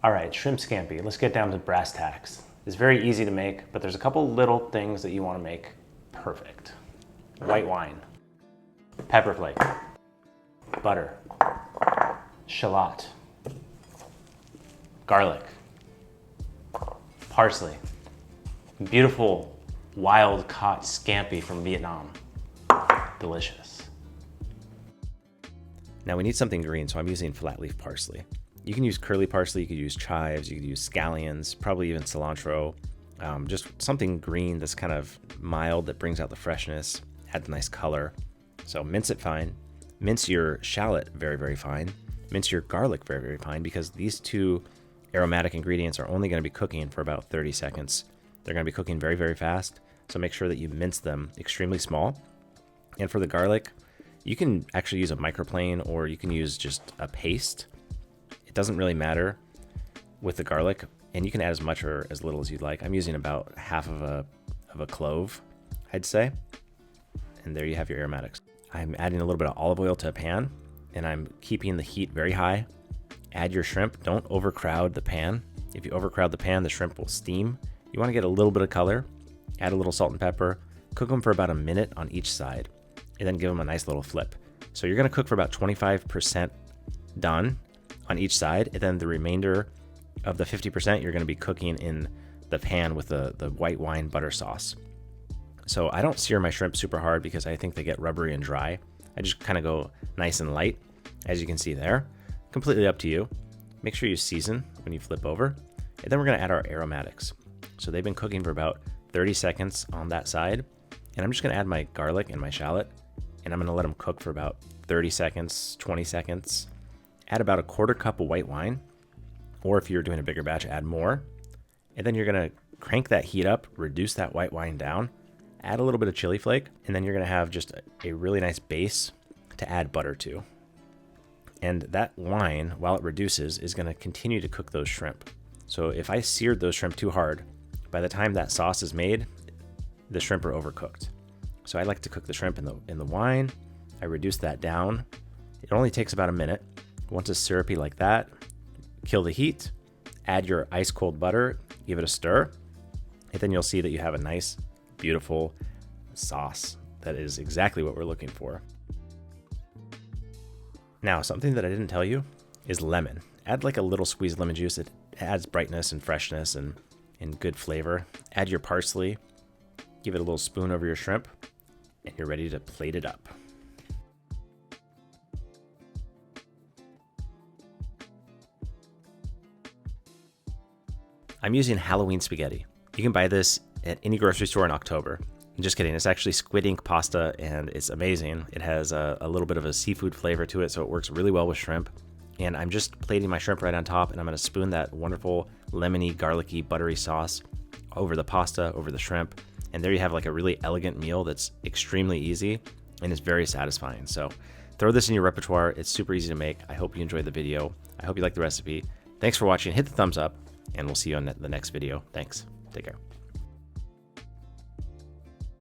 All right, shrimp scampi. Let's get down to brass tacks. It's very easy to make, but there's a couple little things that you want to make perfect. White wine, pepper flake, butter, shallot, garlic, parsley, beautiful wild caught scampi from Vietnam. Delicious. Now we need something green, so I'm using flat leaf parsley. You can use curly parsley, you could use chives, you could use scallions, probably even cilantro. Just something green that's kind of mild, that brings out the freshness, adds a nice color. So mince it fine. Mince your shallot very, very fine. Mince your garlic very, very fine, because these two aromatic ingredients are only going to be cooking for about 30 seconds. They're going to be cooking very, very fast, so make sure that you mince them extremely small. And for the garlic, you can actually use a microplane, or you can use just a paste. It doesn't really matter with the garlic, and you can add as much or as little as you'd like. I'm using about half of a clove, I'd say. And there you have your aromatics. I'm adding a little bit of olive oil to a pan, and I'm keeping the heat very high. Add your shrimp. Don't overcrowd the pan. If you overcrowd the pan, the shrimp will steam. You want to get a little bit of color. Add a little salt and pepper. Cook them for about a minute on each side, and then give them a nice little flip. So you're going to cook for about 25% done on each side, and then the remainder of the 50% you're going to be cooking in the pan with the white wine butter sauce. So I don't sear my shrimp super hard because I think they get rubbery and dry. I just kind of go nice and light, as you can see there. Completely up to you. Make sure you season when you flip over, and then we're going to add our aromatics. So they've been cooking for about 30 seconds on that side, and I'm just going to add my garlic and my shallot, and I'm going to let them cook for about 30 seconds, 20 seconds. Add about a quarter cup of white wine, or if you're doing a bigger batch, add more. And then you're going to crank that heat up, reduce that white wine down, add a little bit of chili flake, and then you're going to have just a really nice base to add butter to. And that wine, while it reduces, is going to continue to cook those shrimp. So if I seared those shrimp too hard, by the time that sauce is made, the shrimp are overcooked. So I like to cook the shrimp in the wine. I reduce that down. It only takes about a minute. Once it's syrupy like that, kill the heat, add your ice cold butter, give it a stir, and then you'll see that you have a nice, beautiful sauce that is exactly what we're looking for. Now, something that I didn't tell you is lemon. Add like a little squeezed lemon juice. It adds brightness and freshness and good flavor. Add your parsley, give it a little spoon over your shrimp, and you're ready to plate it up. I'm using Halloween spaghetti. You can buy this at any grocery store in October. I'm just kidding, it's actually squid ink pasta, and it's amazing. It has a little bit of a seafood flavor to it, so it works really well with shrimp. And I'm just plating my shrimp right on top, and I'm gonna spoon that wonderful lemony, garlicky, buttery sauce over the pasta, over the shrimp. And there you have like a really elegant meal that's extremely easy and is very satisfying. So throw this in your repertoire. It's super easy to make. I hope you enjoyed the video. I hope you liked the recipe. Thanks for watching. Hit the thumbs up, and we'll see you on the next video. Thanks. Take care.